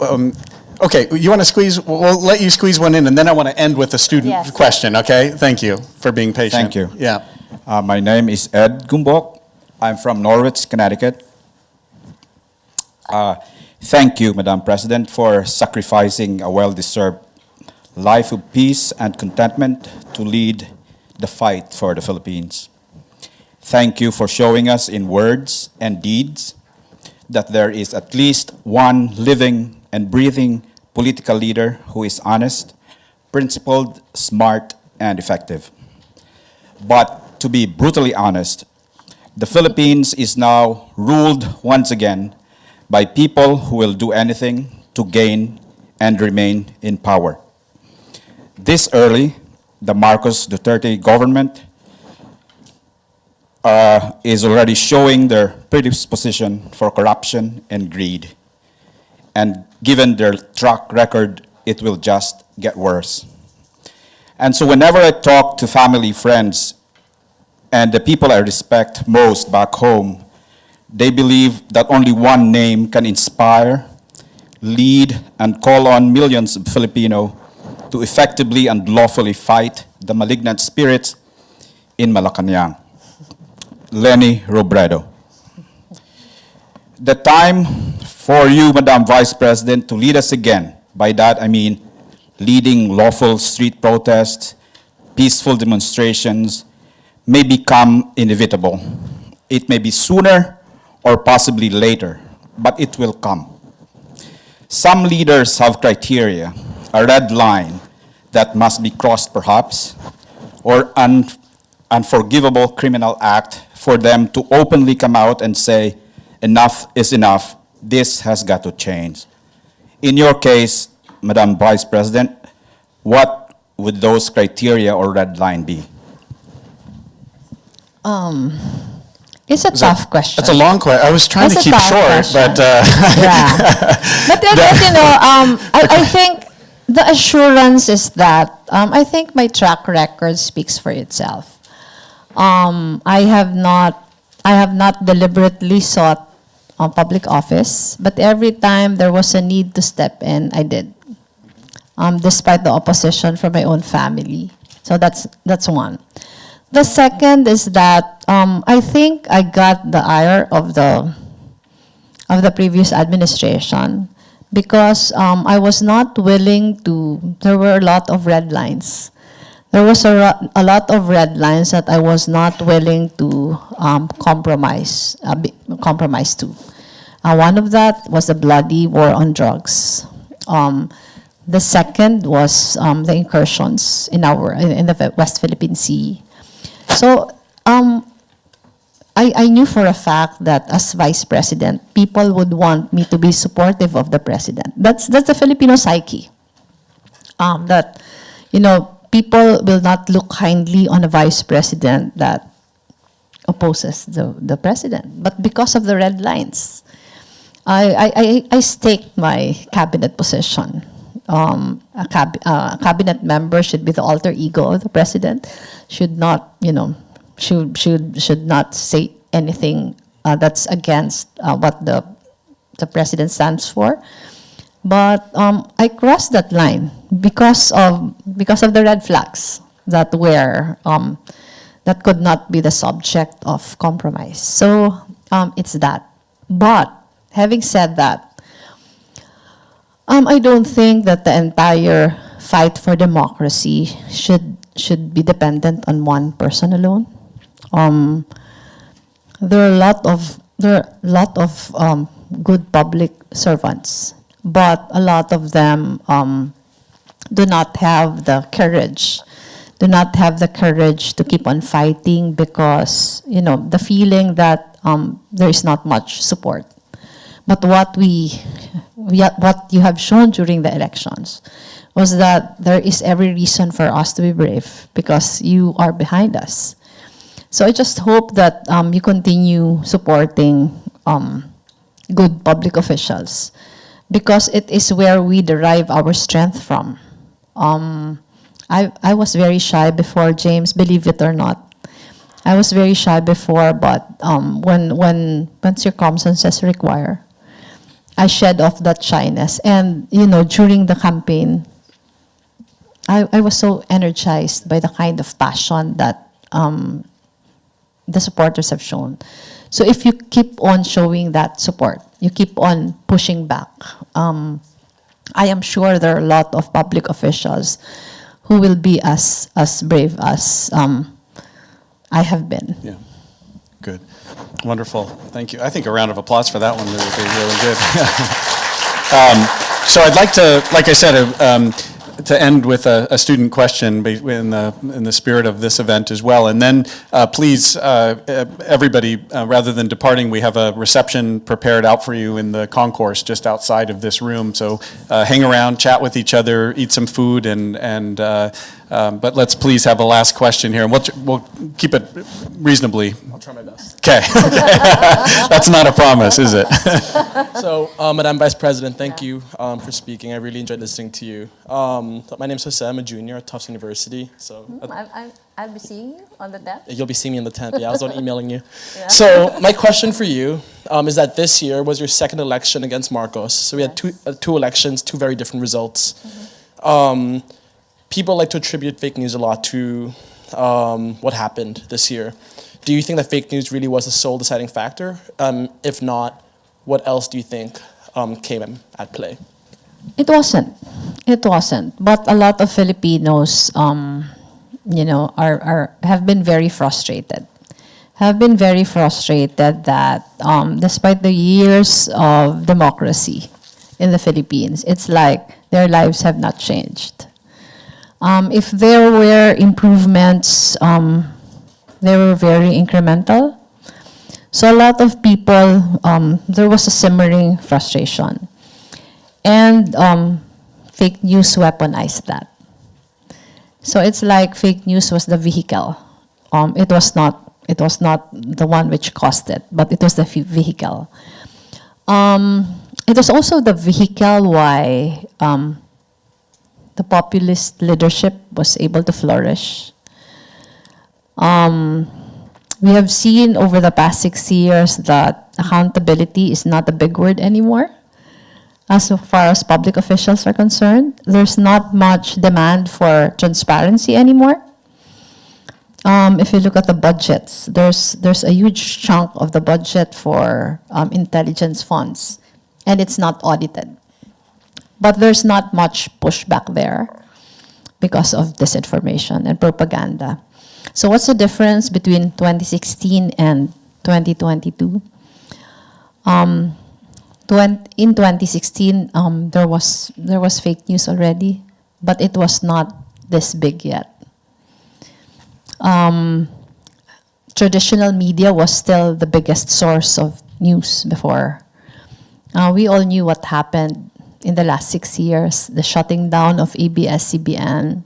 okay, you want to squeeze? We'll let you squeeze one in, and then I want to end with a student question, okay? Thank you for being patient. Thank you. Yeah. My name is Ed Gumbok. I'm from Norwich, Connecticut. Thank you, Madam President, for sacrificing a well-deserved life of peace and contentment to lead the fight for the Philippines. Thank you for showing us in words and deeds that there is at least one living and breathing political leader who is honest, principled, smart, and effective. But to be brutally honest, the Philippines is now ruled once again by people who will do anything to gain and remain in power. This early, the Marcos Duterte government is already showing their predisposition for corruption and greed. And given their track record, it will just get worse. And so whenever I talk to family, friends, and the people I respect most back home, they believe that only one name can inspire, lead, and call on millions of Filipinos to effectively and lawfully fight the malignant spirits in Malacanang. Leni Robredo. The time for you, Madam Vice President, to lead us again. By that, I mean leading lawful street protests, peaceful demonstrations, may become inevitable. It may be sooner or possibly later, but it will come. Some leaders have criteria, a red line that must be crossed perhaps, or an unforgivable criminal act for them to openly come out and say, enough is enough, this has got to change. In your case, Madam Vice President, what would those criteria or red line be? It's a tough question. That's a long question. I was trying That's to a keep tough short, question. but Yeah. But you know, I think the assurance is that I think my track record speaks for itself. I have not deliberately sought public office, but every time there was a need to step in, I did, despite the opposition from my own family. So that's one. The second is that I think I got the ire of the previous administration because I was not willing to. There were a lot of red lines. There was a lot of red lines that I was not willing to compromise to. One of that was the bloody war on drugs. The second was the incursions in the West Philippine Sea. So I knew for a fact that as Vice President, people would want me to be supportive of the President. That's the Filipino psyche. That, you know, people will not look kindly on a Vice President that opposes the President. But because of the red lines, I staked my cabinet position. A cabinet member should be the alter ego of the President, should not, you know, should not say anything that's against what the President stands for. But I crossed that line because of the red flags that were that could not be the subject of compromise. So it's that. But having said that, I don't think that the entire fight for democracy should be dependent on one person alone. There are a lot of good public servants, but a lot of them do not have the courage to keep on fighting because, you know, the feeling that there is not much support. But what you have shown during the elections was that there is every reason for us to be brave because you are behind us. So I just hope that you continue supporting good public officials because it is where we derive our strength from. I was very shy before, James, believe it or not. I was very shy before, but when circumstances require, I shed off that shyness. And, you know, during the campaign, I was so energized by the kind of passion that the supporters have shown. So if you keep on showing that support, you keep on pushing back, I am sure there are a lot of public officials who will be as brave as I have been. yeah, good. Wonderful. Thank you. I think a round of applause for that one would be really good. So I'd like to, like I said, to end with a student question in the spirit of this event as well. And then please, everybody, rather than departing, we have a reception prepared out for you in the concourse just outside of this room. So hang around, chat with each other, eat some food, and But let's please have a last question here, and we'll keep it reasonably. I'll try my best. Okay. That's not a promise, is it? So, Madam Vice President, thank you for speaking. I really enjoyed listening to you. My name's Jose. I'm a junior at Tufts University. So I'll be seeing you on the deck. you'll be seeing me in the 10th. Yeah, I was on emailing you. So my question for you is that this year was your second election against Marcos. So we had two elections, two very different results. People like to attribute fake news a lot to what happened this year. Do you think that fake news really was the sole deciding factor? If not, what else do you think came at play? It wasn't. It wasn't. But a lot of Filipinos, have been very frustrated. Have been very frustrated that despite the years of democracy in the Philippines, it's like their lives have not changed. If there were improvements, they were very incremental. So a lot of people, there was a simmering frustration. And fake news weaponized that. So it's like fake news was the vehicle. It was not the one which caused it, but it was the vehicle. It was also the vehicle why the populist leadership was able to flourish. We have seen over the past 6 years that accountability is not a big word anymore. As far as public officials are concerned, there's not much demand for transparency anymore. If you look at the budgets, there's a huge chunk of the budget for intelligence funds, and it's not audited. But there's not much pushback there because of disinformation and propaganda. So what's the difference between 2016 and 2022? In 2016, there was fake news already, but it was not this big yet. Traditional media was still the biggest source of news before. We all knew what happened in the last 6 years, the shutting down of ABS-CBN.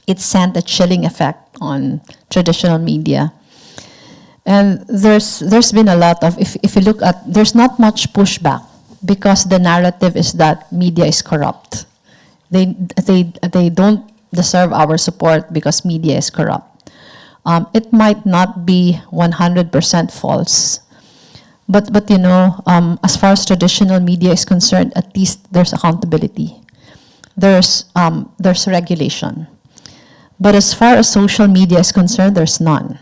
It sent a chilling effect on traditional media. And there's been a lot of, if you look at, there's not much pushback because the narrative is that media is corrupt. They don't deserve our support because media is corrupt. It might not be 100% false, but as far as traditional media is concerned, at least there's accountability. There's regulation. But as far as social media is concerned, there's none.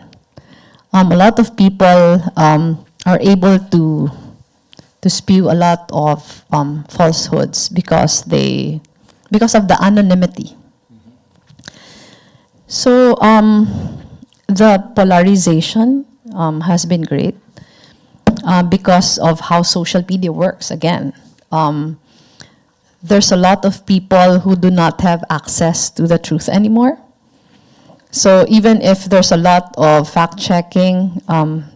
A lot of people are able to spew a lot of falsehoods because of the anonymity. So the polarization has been great because of how social media works. Again, there's a lot of people who do not have access to the truth anymore. So even if there's a lot of fact-checking,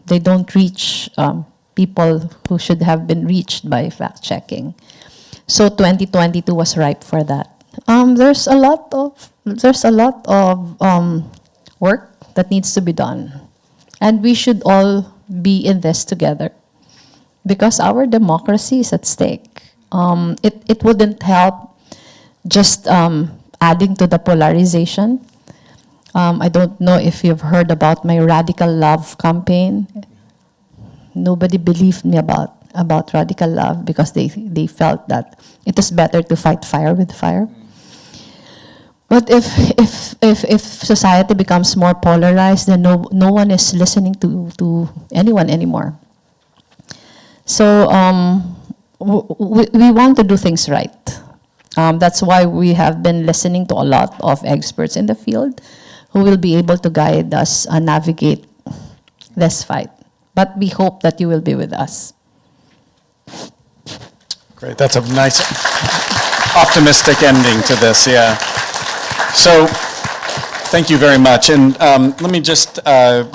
they don't reach people who should have been reached by fact-checking. So 2022 was ripe for that. There's a lot of work that needs to be done, and we should all be in this together because our democracy is at stake. It wouldn't help just adding to the polarization. I don't know if you've heard about my Radical Love campaign. Nobody believed me about Radical Love because they felt that it was better to fight fire with fire. But if society becomes more polarized, then no one is listening to anyone anymore. So we want to do things right. That's why we have been listening to a lot of experts in the field who will be able to guide us and navigate this fight. But we hope that you will be with us. Great. That's a nice, optimistic ending to this. Yeah. So Thank you very much. And let me just,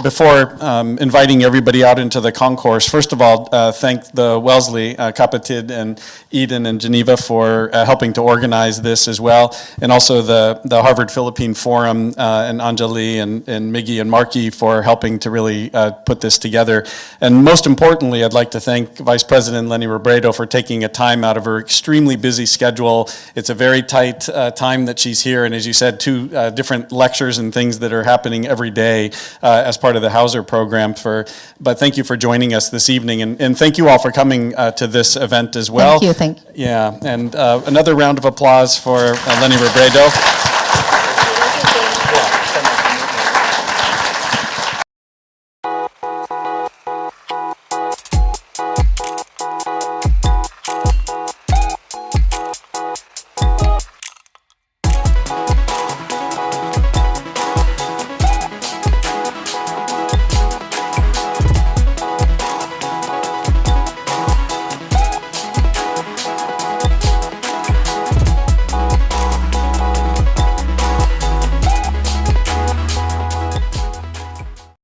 before inviting everybody out into the concourse, first of all, thank the Wellesley, Kapatid and Eden and Geneva for helping to organize this as well, and also the Harvard Philippine Forum and Anjali and Miggy and Marky for helping to really put this together. And most importantly, I'd like to thank Vice President Leni Robredo for taking a time out of her extremely busy schedule. It's a very tight time that she's here, and as you said, two different lectures and things that are happening every day as part of the Hauser program. But thank you for joining us this evening, and thank you all for coming to this event as well. Thank you. Yeah, and another round of applause for Leni Robredo.